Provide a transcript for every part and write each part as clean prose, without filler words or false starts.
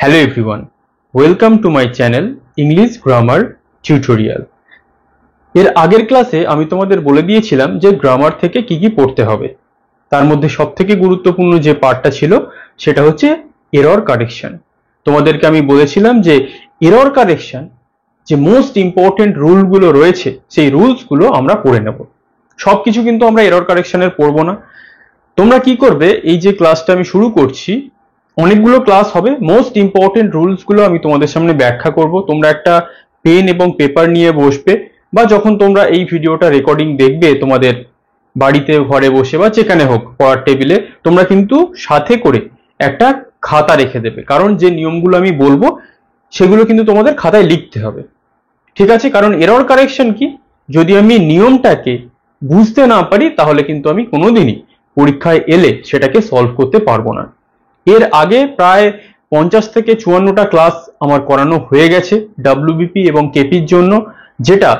Hello everyone, welcome to my channel English Grammar Tutorial. এর আগের ক্লাসে আমি তোমাদের বলে দিয়েছিলাম যে গ্রামার থেকে কি কি পড়তে হবে। তার মধ্যে সবথেকে গুরুত্বপূর্ণ যে পার্টটা ছিল সেটা হচ্ছে এরর কারেকশন। তোমাদেরকে আমি বলেছিলাম যে এরর কারেকশন যে মোস্ট ইম্পর্টেন্ট রুলগুলো রয়েছে সেই রুলসগুলো আমরা পড়ে নেব। সবকিছু কিন্তু আমরা এরর কারেকশনের পড়বো না। তোমরা কি করবে, এই যে ক্লাসটা আমি শুরু করছি অনেকগুলো ক্লাস হবে, মোস্ট ইম্পর্টেন্ট রুলস গুলো আমি তোমাদের সামনে ব্যাখ্যা করব। তোমরা একটা পেন এবং পেপার নিয়ে বসবে, বা যখন তোমরা এই ভিডিওটা রেকর্ডিং দেখবে তোমাদের বাড়িতে ঘরে বসে বা যেখানে হোক পড়ার টেবিলে, তোমরা কিন্তু সাথে করে একটা খাতা রেখে দেবে, কারণ যে নিয়মগুলো আমি বলবো সেগুলো কিন্তু তোমাদের খাতায় লিখতে হবে, ঠিক আছে? কারণ এরর কারেকশন কি, যদি আমি নিয়মটাকে বুঝতে না পারি তাহলে কিন্তু আমি কোনোদিনই পরীক্ষায় এলে সেটাকে সলভ করতে পারবো না। এর আগে প্রায় 50 থেকে 54টা ক্লাস আমার করানো হয়ে গেছে ডব্লিউবিপি এবং কেপির জন্য, যেটা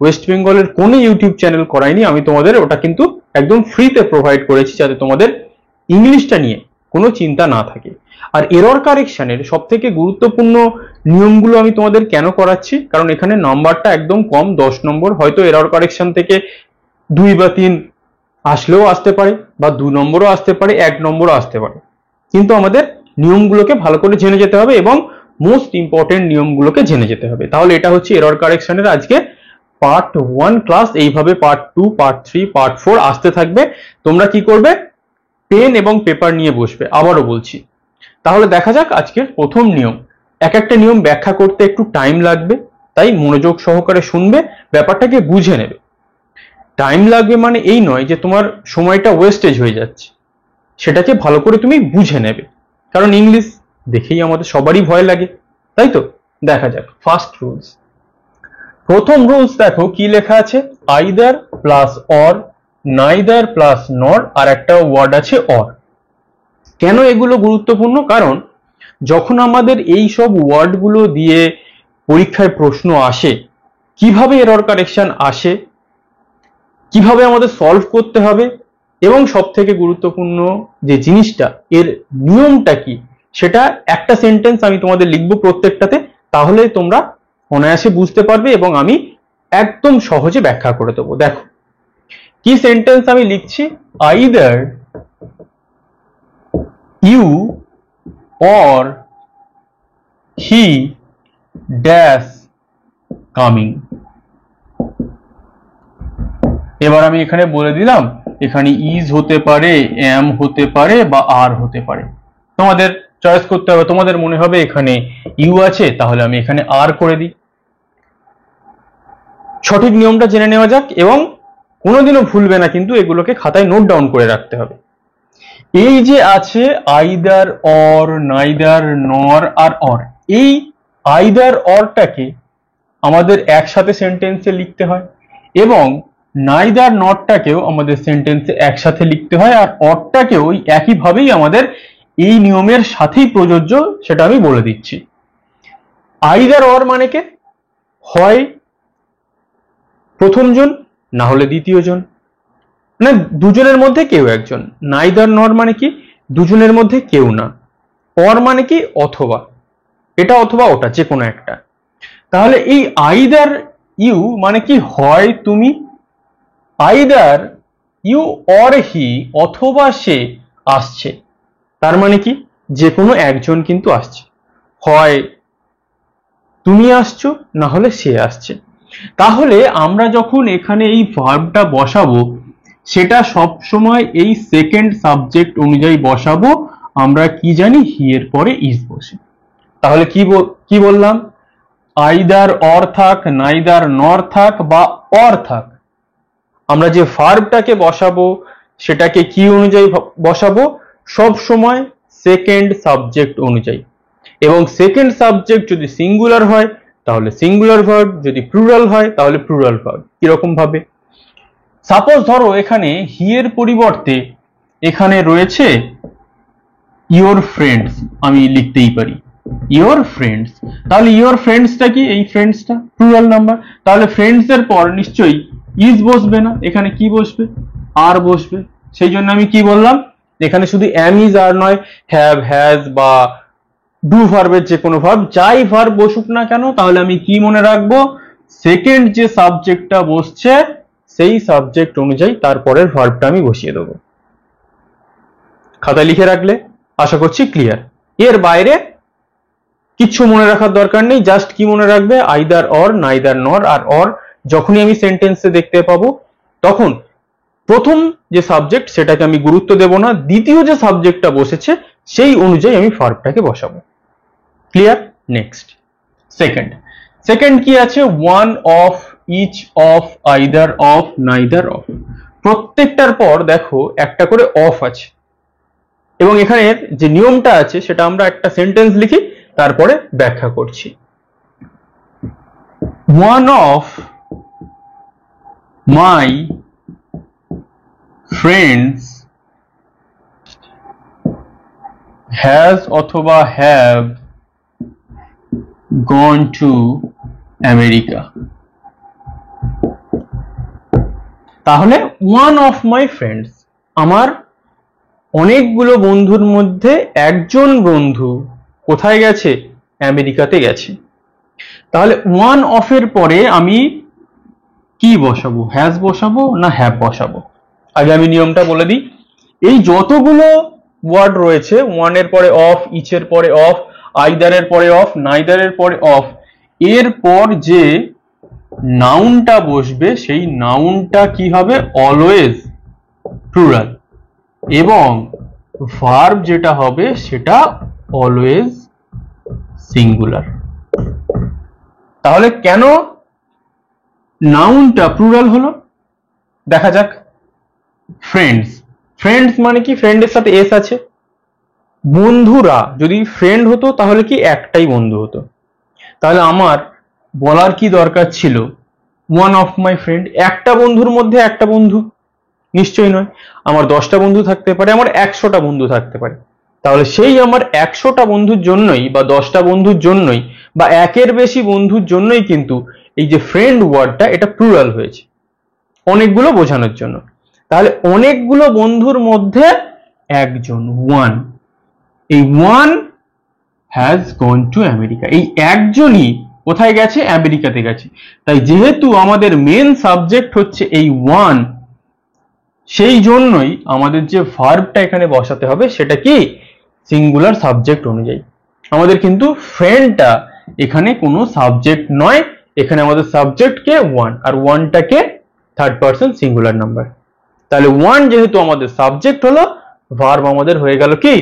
ওয়েস্ট বেঙ্গলের কোনো ইউটিউব চ্যানেল করায়নি। আমি তোমাদের ওটা কিন্তু একদম ফ্রিতে প্রোভাইড করেছি, যাতে তোমাদের ইংলিশটা নিয়ে কোনো চিন্তা না থাকে। আর এরর কারেকশনের সব থেকে গুরুত্বপূর্ণ নিয়মগুলো আমি তোমাদের কেন করাচ্ছি, কারণ এখানে নাম্বারটা একদম কম, 10 নম্বর। হয়তো এরর কারেকশন থেকে 2 বা 3 আসলেও আসতে পারে, বা 2 নম্বরও আসতে পারে, 1 নম্বরও আসতে পারে, কিন্তু আমাদের নিয়মগুলোকে ভালো করে জেনে যেতে হবে এবং মোস্ট ইম্পর্টেন্ট নিয়মগুলোকে জেনে যেতে হবে। তাহলে এটা হচ্ছে এরর কারেকশনের আজকে পার্ট 1 ক্লাস। এইভাবে পার্ট 2, পার্ট 3, পার্ট 4 আসতে থাকবে। তোমরা কি করবে, পেন এবং পেপার নিয়ে বসবে, আবারও বলছি। তাহলে দেখা যাক আজকের প্রথম নিয়ম। এক একটা নিয়ম ব্যাখ্যা করতে একটু টাইম লাগবে, তাই মনোযোগ সহকারে শুনবে, ব্যাপারটাকে বুঝে নেবে। টাইম লাগবে মানে এই নয় যে তোমার সময়টা ওয়েস্টেজ হয়ে যাচ্ছে, সেটাকে ভালো করে তুমি বুঝে নেবে, কারণ ইংলিশ দেখেই আমাদের সবারই ভয় লাগে, তাই তো? দেখা যাক ফার্স্ট রুলস। প্রথম রুলস দেখো কি লেখা আছে, either plus or, neither plus নর, আর একটা ওয়ার্ড আছে অর। কেন এগুলো গুরুত্বপূর্ণ? কারণ যখন আমাদের এই সব ওয়ার্ডগুলো দিয়ে পরীক্ষায় প্রশ্ন আসে, কিভাবে এরর কারেকশন আসে, কিভাবে আমাদের সলভ করতে হবে, এবং সব থেকে গুরুত্বপূর্ণ যে জিনিসটা, এর নিয়মটা কি, সেটা একটা সেন্টেন্স আমি তোমাদের লিখবো প্রত্যেকটাতে, তাহলে তোমরা অনায়াসে বুঝতে পারবে এবং আমি একদম সহজে ব্যাখ্যা করে দেবো। দেখো কি সেন্টেন্স আমি লিখছি, either you or he dash coming. এবার আমি এখানে বলে দিলাম, এখানে ইজ হতে পারে, এম হতে পারে, বা আর হতে পারে। তোমাদের চয়েস করতে হবে। তোমাদের মনে হবে এখানে ইউ আছে, তাহলে আমি এখানে আর করে দিই। সঠিক নিয়মটা জেনে নেওয়া যাক, এবং কোনোদিনও ভুলবে না কিন্তু, এগুলোকে খাতায় নোট ডাউন করে রাখতে হবে। এই যে আছে আইদার অর, নাইদার, নর আর অর, এই আইদার অরটাকে আমাদের একসাথে সেন্টেন্সে লিখতে হয়, এবং নাইদার নটটাকেও আমাদের সেন্টেন্সে একসাথে লিখতে হয়, আর অরটাকেও একইভাবেই আমাদের এই নিয়মের সাথেই প্রযোজ্য, সেটা আমি বলে দিচ্ছি। আইদার অর মানে কে, হয় প্রথম জন না হলে দ্বিতীয় জন, না দুজনের মধ্যে কেউ একজন। নাইদার নর মানে কি, দুজনের মধ্যে কেউ না। অর মানে কি, অথবা, এটা অথবা ওটা, যে কোনো একটা। তাহলে এই আইদার ইউ মানে কি, হয় তুমি, আইদার ইউ অর হি, অথবা সে আসছে। তার মানে কি, যে কোনো একজন কিন্তু আসছে, হয় তুমি আসছো না হলে সে আসছে। তাহলে আমরা যখন এখানে এই ভার্বটা বসাবো, সেটা সব সময় এই সেকেন্ড সাবজেক্ট অনুযায়ী বসাবো। আমরা কি জানি, হি এর পরে ইজ বসে। তাহলে কি বললাম, আইদার অর থাক, নাইদার নর থাক, বা অর থাক, আমরা যে ভার্বটাকে বসাবো সেটাকে কি অনুযায়ী বসাবো, সব সময় সেকেন্ড সাবজেক্ট অনুযায়ী। এবং সেকেন্ড সাবজেক্ট যদি সিঙ্গুলার হয় তাহলে সিঙ্গুলার ভার্ব, যদি প্লুরাল হয় তাহলে প্লুরাল ভার্ব। কিরকম ভাবে, সাপোজ ধরো এখানে হি এর পরিবর্তে এখানে রয়েছে ইয়োর ফ্রেন্ডস, আমি লিখতেই পারি ইয়োর ফ্রেন্ডস। তাহলে ইয়োর ফ্রেন্ডসটা কি, এই ফ্রেন্ডসটা প্লুরাল নাম্বার, তাহলে ফ্রেন্ডস এর পর নিশ্চয়ই ইজ বসবে না, এখানে কি বসবে, আর বসবে। সেই জন্য আমি কি বললাম, এখানে শুধু এম ইজ আর নয়, হ্যাভ, হ্যাজ বা ডু ভার্বের যে কোনো ভার্ব, যাই ভার্ব বসুক না কেন, তাহলে আমি কি মনে রাখবো, সেকেন্ড যে সাবজেক্টটা বসছে সেই সাবজেক্ট অনুযায়ী তারপরের ভার্বটা আমি বসিয়ে দেবো। খাতায় লিখে রাখলে আশা করছি ক্লিয়ার। এর বাইরে কিচ্ছু মনে রাখার দরকার নেই, জাস্ট কি মনে রাখবে, আইদার অর, নাইদার নর। আর অর যখনই আমি সেন্টেন্সে দেখতে পাবো তখন প্রথম যে সাবজেক্ট সেটাকে আমি গুরুত্ব দেব না, দ্বিতীয় যে সাবজেক্টটা বসেছে সেই অনুযায়ী আমি ভার্বটাকে বসাবো। ক্লিয়ার? Next second. সেকেন্ড কি আছে, one of, each of, either of, neither of. প্রত্যেকটার পর দেখো একটা করে অফ আছে, এবং এখানে যে নিয়মটা আছে সেটা আমরা একটা সেন্টেন্স লিখি তারপরে ব্যাখ্যা করছি। One of my friends has অথবা হ্যাভ গন টু আমেরিকা। তাহলে ওয়ান অফ মাই ফ্রেন্ডস, আমার অনেকগুলো বন্ধুর মধ্যে একজন বন্ধু কোথায় গেছে, আমেরিকাতে গেছে। তাহলে ওয়ান অফ এর পরে আমি কি বসাবো, হ্যাজ বসাবো না হ্যাভ বসাবো? আগে আমি নিয়মটা বলে দিই। এই যতগুলো ওয়ার্ড রয়েছে, ওয়ান এর পরে অফ, ইচ এর পরে অফ, আইদার এর পরে অফ, নাইদার এর পরে অফ, এরপর যে নাউনটা বসবে সেই নাউনটা কি হবে, অলওয়েজ প্লুরাল, এবং ভার্ব যেটা হবে সেটা অলওয়েজ সিঙ্গুলার। তাহলে কেন নাউনটা প্লুরাল হলো দেখা যাক। ফ্রেন্ডস, ফ্রেন্ডস মানে কি, ফ্রেন্ডের সাথে এস আছে। বন্ধুরা যদি ফ্রেন্ড হতো তাহলে কি একটাই বন্ধু হতো। তাহলে আমার বলার কি দরকার ছিল, ওয়ান অফ মাই ফ্রেন্ড, একটা বন্ধুর মধ্যে একটা বন্ধু, নিশ্চয়ই নয়। আমার 10টা বন্ধু থাকতে পারে, আমার 100টা বন্ধু থাকতে পারে। তাহলে সেই আমার 100টা বন্ধুর জন্যই বা 10টা বন্ধুর জন্যই বা একের বেশি বন্ধুর জন্যই কিন্তু এই যে ফ্রেন্ড ওয়ার্ডটা এটা প্লুরাল হয়েছে, অনেকগুলো বোঝানোর জন্য। তাহলে অনেকগুলো বন্ধুর মধ্যে একজন, ওয়ান, এই one has gone to America, এই একজনই কোথায় গেছে, আমেরিকাতে গেছে। তাই যেহেতু আমাদের মেন সাবজেক্ট হচ্ছে এই ওয়ান, সেই জন্যই আমাদের যে ভার্বটা এখানে বসাতে হবে সেটা কি, সিঙ্গুলার সাবজেক্ট অনুযায়ী। আমাদের কিন্তু ফ্রেন্ডটা এখানে কোনো সাবজেক্ট নয়, এখানে আমাদের সাবজেক্ট কে ওয়ান, আর ওয়ানটাকে থার্ড পারসন সিঙ্গুলার নাম্বার। তাহলে ওয়ান যেহেতু আমাদের সাবজেক্ট হলো, ভার্ব আমাদের হয়ে গেল কি,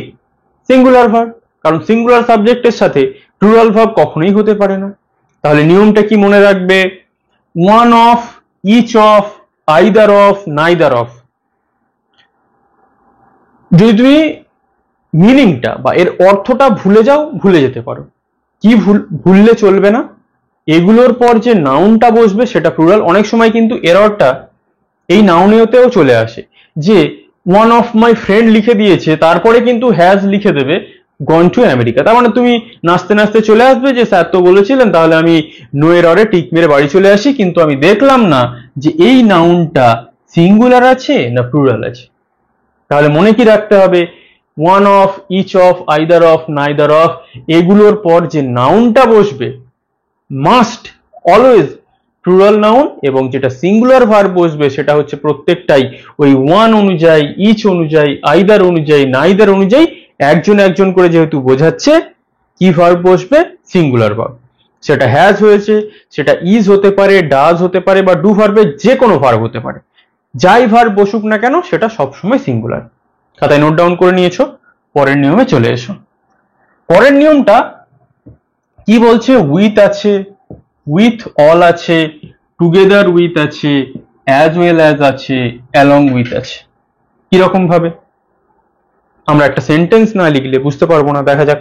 সিঙ্গুলার ভার্ব। কারণ সিঙ্গুলার সাবজেক্টের সাথে প্লুরাল ভার্ব কখনোই হতে পারে না। তাহলে নিয়মটা কি মনে রাখবে, one of, each of, either of, neither of. যদি তুমি মিনিংটা বা এর অর্থটা ভুলে যাও, ভুলে যেতে পারো, কি ভুললে চলবে না, এগুলোর পর যে নাউনটা বসবে সেটা প্লুরাল। অনেক সময় কিন্তু এররটা এই নাউনেতেও চলে আসে, যে ওয়ান অফ মাই ফ্রেন্ড লিখে দিয়েছে তারপরে কিন্তু হ্যাজ লিখে দেবে গন টু আমেরিকা। তার মানে তুমি নাচতে নাচতে চলে আসবে যে স্যার তো বলেছিলেন, তাহলে আমি নো এররে টিক মেরে বাড়ি চলে আসি, কিন্তু আমি দেখলাম না যে এই নাউনটা সিঙ্গুলার আছে না প্লুরাল আছে। তাহলে মনে কি রাখতে হবে, one of, each of, either of, neither of, এগুলোর পর যে নাউনটা বসবে মাস্ট অলওয়েজ প্লুরাল নাউন, এবং যেটা সিঙ্গুলার ভার্ব বসবে সেটা হচ্ছে প্রত্যেকটাই ওই ওয়ান অনুযায়ী, ইচ অনুযায়ী, আইদার অনুযায়ী, নাইদার অনুযায়ী, একজন একজন করে যেহেতু বোঝাচ্ছে, কি ভার্ব বসবে, সিঙ্গুলার ভার্ব। সেটা হ্যাজ হয়েছে, সেটা ইজ হতে পারে, ডাজ হতে পারে, বা ডু ভার্বের যে কোনো ভার্ব হতে পারে। যাই ভার্ব বসুক না কেন সেটা সবসময় সিঙ্গুলার। খাতায় নোট ডাউন করে নিয়েছো? পরের নিয়মে চলে এসো। পরের নিয়মটা কি বলছে, উইথ আছে, উইথ অল আছে, টুগেদার উইথ আছে, অ্যাজ ওয়েল অ্যাজ আছে, অ্যালং উইথ আছে। কিরকম ভাবে? আমরা একটা সেন্টেন্স না লিখলে বুঝতে পারবো না, দেখা যাক।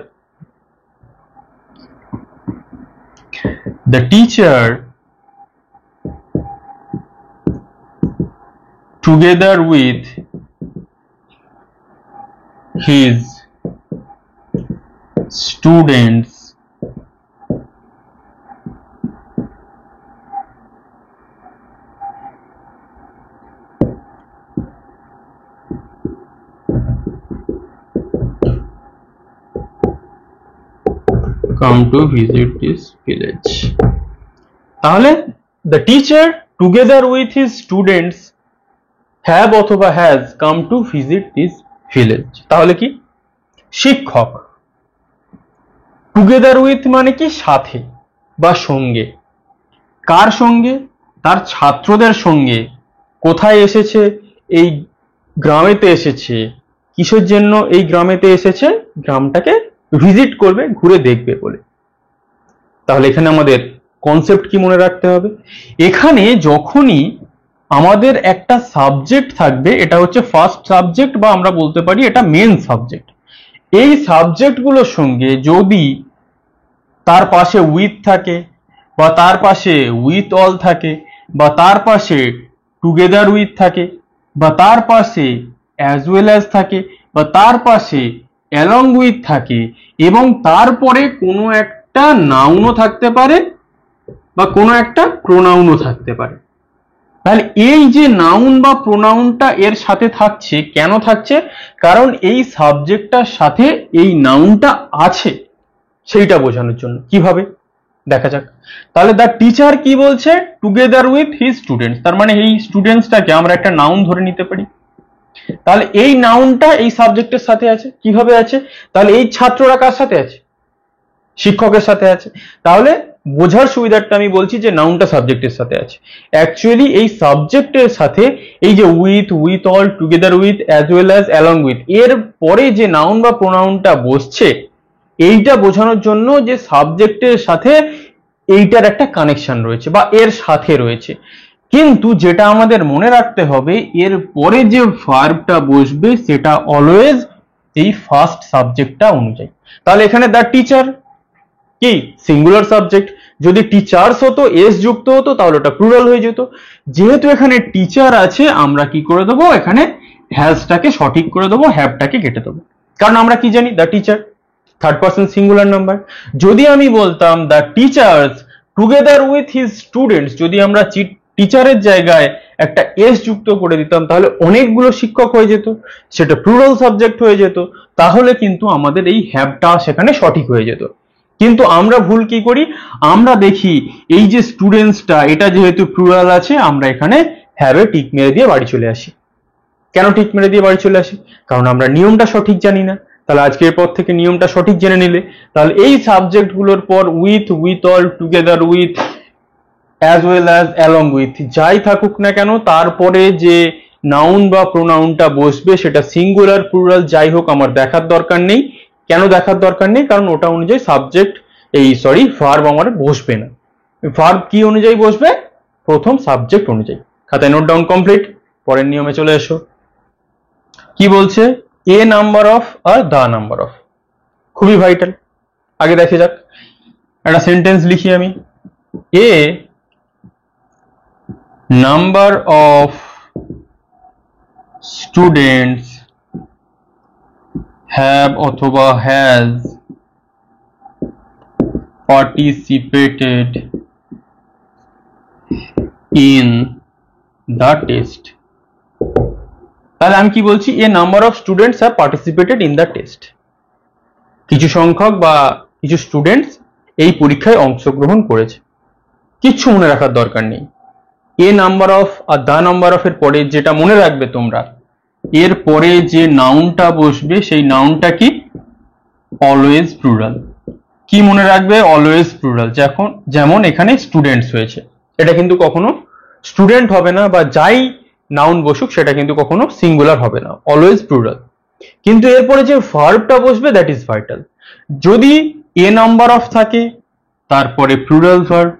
The teacher together with his students come to visit this village. তাহলে the teacher together with his students have অথবা has come to visit this village. তাহলে কি শিক্ষক together with মানে কি সাথে বা সঙ্গে, কার সঙ্গে? তার ছাত্রদের সঙ্গে। কোথায় এসেছে? এই গ্রামেতে এসেছে। কিসের জন্য এই গ্রামেতে এসেছে? গ্রামটাকে ভিজিট করবে, ঘুরে দেখবে বলে। তাহলে এখানে আমাদের কনসেপ্ট কি মনে রাখতে হবে? এখানে যখনই আমাদের একটা সাবজেক্ট থাকবে, এটা হচ্ছে ফার্স্ট সাবজেক্ট বা আমরা বলতে পারি এটা মেন সাবজেক্ট। এই সাবজেক্টগুলোর সঙ্গে যদি তার পাশে উইথ থাকে বা তার পাশে উইথ অল থাকে বা তার পাশে টুগেদার উইথ থাকে বা তার পাশে অ্যাজ ওয়েল অ্যাজ থাকে বা তার পাশে অ্যালং উইথ থাকে এবং তারপরে কোনো একটা নাউনও থাকতে পারে বা কোনো একটা প্রোনাউনও থাকতে পারে, তাহলে এই যে নাউন বা প্রোনাউনটা এর সাথে থাকছে, কেন থাকছে? কারণ এই সাবজেক্টটার সাথে এই নাউনটা আছে, সেইটা বোঝানোর জন্য। কিভাবে দেখা যাক। তাহলে দ্য টিচার কি বলছে? টুগেদার উইথ হিজ স্টুডেন্টস, তার মানে এই স্টুডেন্টসটাকে আমরা একটা নাউন ধরে নিতে পারি। তাহলে এই নাউনটা এই সাবজেক্টের সাথে আছে। কিভাবে আছে? তাহলে এই ছাত্ররা কার সাথে আছে? শিক্ষকের সাথে আছে। তাহলে বোঝার সুবিধার্থে আমি বলছি যে নাউনটা সাবজেক্টের সাথে আছে। অ্যাকচুয়ালি এই সাবজেক্টের সাথে এই যে with, with all, together with, as well as, along with, এর পরে যে নাউন বা প্রোনাউনটা বসছে এইটা বোঝানোর জন্য যে সাবজেক্টের সাথে এইটার একটা কানেকশন রয়েছে বা এর সাথে রয়েছে। কিন্তু যেটা আমাদের মনে রাখতে হবে, এর পরে যে ভার্বটা বসবে সেটা অলওয়েজ এই ফার্স্ট সাবজেক্টটা অনুযায়ী। তাহলে এখানে দ্য টিচার কি সিঙ্গুলার সাবজেক্ট, যদি টিচার্স হতো, এস যুক্ত হতো, তাহলে ওটা প্লুরাল হয়ে যেত। যেহেতু এখানে টিচার আছে, আমরা কি করে দেবো? এখানে হ্যাজটাকে সঠিক করে দেবো, হ্যাভটাকে কেটে দেবো। কারণ আমরা কি জানি? The teacher third person singular number. যদি আমি বলতাম the teachers together with his students, যদি আমরা টিচারের জায়গায় একটা এস যুক্ত করে দিতাম, তাহলে অনেকগুলো শিক্ষক হয়ে যেত, সেটা প্লুরাল সাবজেক্ট হয়ে যেত, তাহলে কিন্তু আমাদের এই হ্যাভটা সেখানে সঠিক হয়ে যেত। কিন্তু আমরা ভুল কি করি? আমরা দেখি এই যে স্টুডেন্টসটা, এটা যেহেতু প্লুরাল আছে, আমরা এখানে হ্যাভে টিক মেরে দিয়ে বাড়ি চলে আসি। কেন টিক মেরে দিয়ে বাড়ি চলে আসি? কারণ আমরা নিয়মটা সঠিক জানি না। তাহলে আজকের পর থেকে নিয়মটা সঠিক জেনে নিলে, তাহলে এই সাবজেক্ট গুলোর পর with, with all, together with, as well as, along with যাই থাকুক না কেন, তারপরে যে নাউন বা প্রোনাউনটা বসবে সেটা সিঙ্গুলার, প্লুরাল যাই হোক আমার দেখার দরকার নেই। কেন দেখার দরকার নেই? কারণ ওটা অনুযায়ী সাবজেক্ট ভার্ব আমার বসবে না। ভার্ব কি অনুযায়ী বসবে? প্রথম সাবজেক্ট অনুযায়ী। খাতায় নোট ডাউন কমপ্লিট। পরের নিয়মে চলে এসো। কি বলছে? এ নাম্বার অফ আর দা নাম্বার অফ, খুবই ভাইটাল। আগে দেখে যাক, একটা সেন্টেন্স লিখি আমি। A number of students have অথবা has participated in the test। তাহলে আমি কি বলছি? A number of students have participated in the test, কিছু সংখ্যক বা কিছু স্টুডেন্টস এই পরীক্ষায় অংশগ্রহণ করেছে। কিচ্ছু মনে রাখার দরকার নেই। এ নাম্বার অফ আর দা নাম্বার অফ এর পরে যেটা মনে রাখবে তোমরা, এর পরে যে নাউনটা বসবে সেই নাউনটা কি? Always plural. কি মনে রাখবে? Always plural. যেমন এখানে স্টুডেন্টস হয়েছে, এটা কিন্তু কখনো স্টুডেন্ট হবে না, বা যাই নাউন বসুক সেটা কিন্তু কখনো সিঙ্গুলার হবে না, অলওয়েজ প্লুরাল। কিন্তু এরপরে যে ভার্বটা বসবে দ্যাট ইজ ভাইটাল। যদি এ নাম্বার অফ থাকে তারপরে প্লুরাল ভার্ব,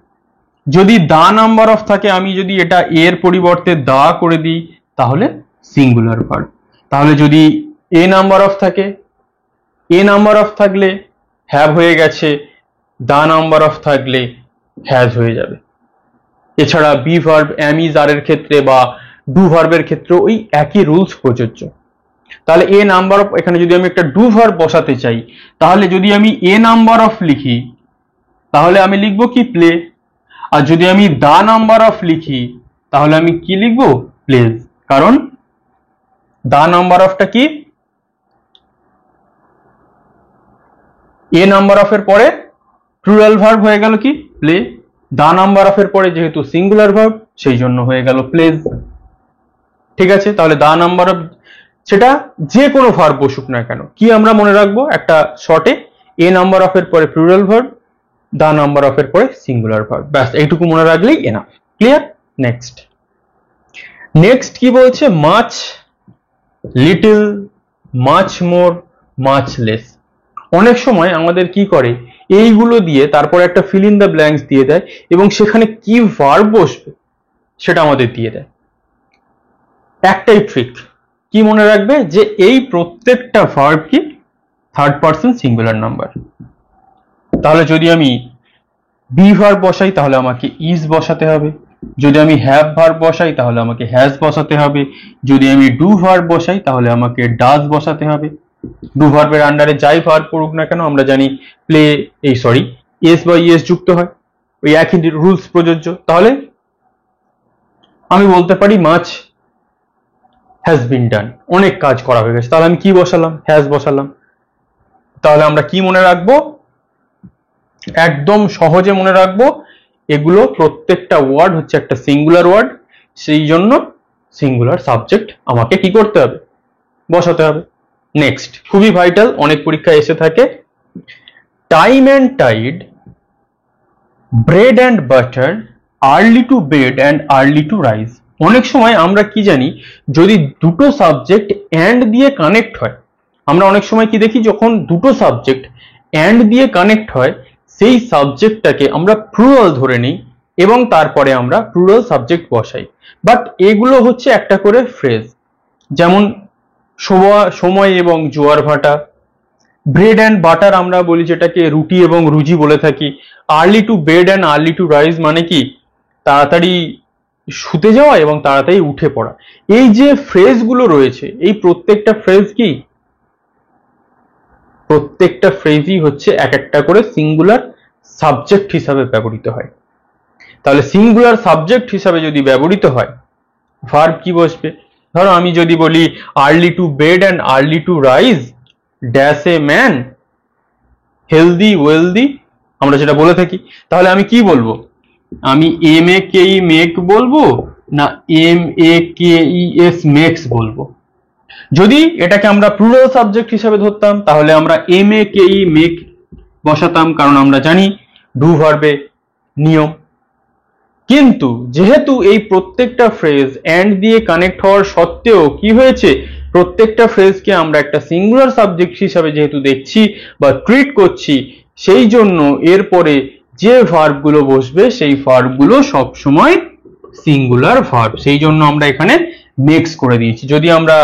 যদি দা নাম্বার অফ থাকে, আমি যদি এটা এর পরিবর্তে দা করে দিই তাহলে সিঙ্গুলার ভার্ব। তাহলে যদি এ নাম্বার অফ থাকে, এ নাম্বার অফ থাকলে হ্যাভ হয়ে গেছে, দা নাম্বার অফ থাকলে হ্যাজ হয়ে যাবে। এছাড়া বি ভার্ব, এম ইজ আর এর ক্ষেত্রে বা ডু ভার্বের ক্ষেত্রে ওই একই রুলস প্রযোজ্য। তাহলে এ নাম্বার অফ, এখানে যদি আমি একটা ডু ভার্ব বসাতে চাই, তাহলে যদি আমি এ নাম্বার অফ লিখি তাহলে আমি লিখবো কি? প্লে। আর যদি আমি দা নাম্বার অফ লিখি তাহলে আমি কি লিখবো? প্লেজ। কারণ দা নাম্বার অফটা কি? এ নাম্বার অফ এর পরে প্লুরাল ভার্ব হয়ে গেল কি প্লে, দা নাম্বার অফ এর পরে যেহেতু সিঙ্গুলার ভার্ব সেই জন্য হয়ে গেল প্লেজ। ঠিক আছে, তাহলে দা নাম্বার অফ, সেটা যে কোনো ভার্ব বসুক না কেন, কি আমরা মনে রাখবো একটা শর্টে, এ নাম্বার অফ এর পরে plural verb, the number of এর পরে সিঙ্গুলার ভার্ব, ব্যাস এইটুকু মনে রাখলেই এনাফ। ক্লিয়ার? নেক্সট নেক্সট কি বলছে, much, little, much more, much less. অনেক সময় আমাদের কি করে, এইগুলো দিয়ে তারপর একটা ফিল ইন দ্য ব্ল্যাঙ্কস দিয়ে দেয় এবং সেখানে কি ভার্ব বসবে সেটা আমাদের দিয়ে দেয়। একটাই ট্রিক, কি মনে রাখবে, যে এই প্রত্যেকটা ভার্ব কি থার্ড পারসন সিঙ্গুলার নাম্বার। তাহলে যদি আমি বি ভার্ব বসাই তাহলে আমাকে ইজ বসাতে হবে, যদি আমি হ্যাভ ভার্ব বসাই তাহলে আমাকে হ্যাজ বসাতে হবে, যদি আমি ডু ভার্ব বসাই তাহলে আমাকে ডাজ বসাতে হবে। ডু ভার্বের আন্ডারে যাই ভার্ব পড়ুক না কেন আমরা জানি প্লে, এই সরি এস বা ইএস যুক্ত হয়, ওই একই রুলস প্রযোজ্য। তাহলে আমি বলতে পারি মাচ হ্যাজ বিন ডান, অনেক কাজ করা হয়ে গেছে, তাহলে আমি কি বসালাম, হ্যাজ বসালাম। তাহলে আমরা কি মনে রাখবো, একদম সহজে মনে রাখবো, এগুলো প্রত্যেকটা ওয়ার্ড হচ্ছে একটা সিঙ্গুলার ওয়ার্ড, সেই জন্য সিঙ্গুলার সাবজেক্ট আমাকে কি করতে হবে, বসাতে হবে। নেক্সট, খুবই ভাইটাল, অনেক পরীক্ষায় এসে থাকে, time and tide, bread and butter, early to bed and early to rise. অনেক সময় আমরা কি জানি, যদি দুটো সাবজেক্ট অ্যান্ড দিয়ে কানেক্ট হয়, আমরা অনেক সময় কি দেখি, যখন দুটো সাবজেক্ট অ্যান্ড দিয়ে কানেক্ট হয় সেই সাবজেক্টটাকে আমরা প্লুরাল ধরে নিই এবং তারপরে আমরা প্লুরাল সাবজেক্ট বসাই। বাট এগুলো হচ্ছে একটা করে ফ্রেজ, যেমন সময় এবং জোয়ার ভাটা, ব্রেড অ্যান্ড বাটার আমরা বলি যেটাকে রুটি এবং রুজি বলে থাকি, early to bed and early to rise মানে কি তাড়াতাড়ি শুতে যাওয়া এবং তাড়াতাড়ি উঠে পড়া। এই যে ফ্রেজগুলো রয়েছে, এই প্রত্যেকটা ফ্রেজ কি, প্রত্যেকটা ফ্রেজই হচ্ছে এক একটা করে সিঙ্গুলার সাবজেক্ট হিসাবে ব্যবহৃত হয়। তাহলে সিঙ্গুলার সাবজেক্ট হিসাবে যদি ব্যবহৃত হয়, ভার্ব কি বসবে, ধরো আমি যদি বলি early to bed and early to rise dash a man healthy wealthy, আমরা যেটা বলে থাকি, তাহলে আমি কি বলবো, আমি M A K E make বলবো না M A K E S makes বলবো। যদি এটাকে আমরা প্লুরাল সাবজেক্ট হিসাবে ধরতাম তাহলে আমরা M A K E make বসাতাম, কারণ আমরা জানি ডু ভার্বে নিয়ম। কিন্তু যেহেতু এই প্রত্যেকটা ফ্রেজ এন্ড দিয়ে কানেক্ট হওয়ার সত্ত্বেও কি হয়েছে, প্রত্যেকটা ফ্রেজকে আমরা একটা সিঙ্গুলার সাবজেক্ট হিসাবে যেহেতু দেখছি বা ট্রিট করছি, সেই জন্য এরপরে যে ভার্বগুলো বসবে সেই ভার্বগুলো সবসময় সিঙ্গুলার ভার্ব, সেই জন্য আমরা এখানে মিক্স করে দিয়েছি। যদি আমরা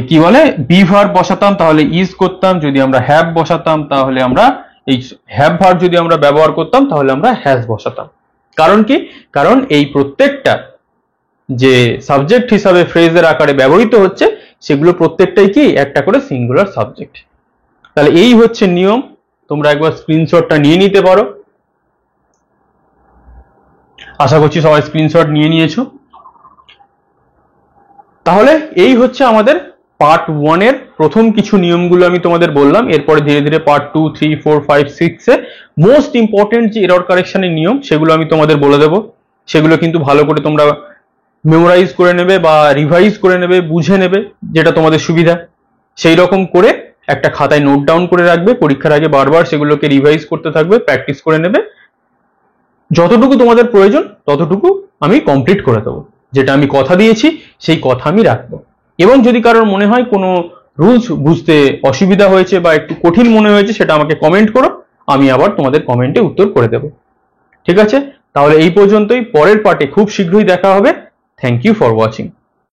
কি বলে বি ভার্ব বসাতাম তাহলে ইজ করতাম, যদি আমরা হ্যাভ বসাতাম তাহলে আমরা এই হ্যাভ ভার্ব যদি আমরা ব্যবহার করতাম তাহলে আমরা হ্যাজ বসাতাম। কারণ কি, কারণ এই প্রত্যেকটা যে সাবজেক্ট হিসাবে ফ্রেজের আকারে ব্যবহৃত হচ্ছে সেগুলো প্রত্যেকটাই কি একটা করে সিঙ্গুলার সাবজেক্ট। তাহলে এই হচ্ছে নিয়ম, তোমরা একবার স্ক্রিনশটটা নিয়ে নিতে পারো, আশা করছি সবাই স্ক্রিনশট নিয়ে নিয়েছো। তাহলে এই হচ্ছে আমাদের পার্ট 1 এর প্রথম কিছু নিয়মগুলো আমি তোমাদের বললাম, এরপরে ধীরে ধীরে পার্ট 2, 3, 4, 5, 6 এ মোস্ট ইম্পর্টেন্ট যে এরর কারেকশনের নিয়ম সেগুলো আমি তোমাদের বলে দেবো। সেগুলো কিন্তু ভালো করে তোমরা মেমোরাইজ করে নেবে বা রিভাইজ করে নেবে, বুঝে নেবে যেটা তোমাদের সুবিধা, সেই রকম করে একটা খাতায় নোট ডাউন করে রাখবে, পরীক্ষার আগে বারবার সেগুলোকে রিভাইজ করতে থাকবে, প্র্যাকটিস করে নেবে। যতটুকু তোমাদের প্রয়োজন ততটুকু আমি কমপ্লিট করে দেবো, যেটা আমি কথা দিয়েছি সেই কথা আমি রাখবো। এবং যদি কারোর মনে হয় কোনো রুলস বুঝতে অসুবিধা হয়েছে বা একটু কঠিন মনে হয়েছে সেটা আমাকে কমেন্ট করো, আমি আবার তোমাদের কমেন্টে উত্তর করে দেব। ঠিক আছে, তাহলে এই পর্যন্তই, পরের পার্টে খুব শীঘ্রই দেখা হবে। Thank you for watching.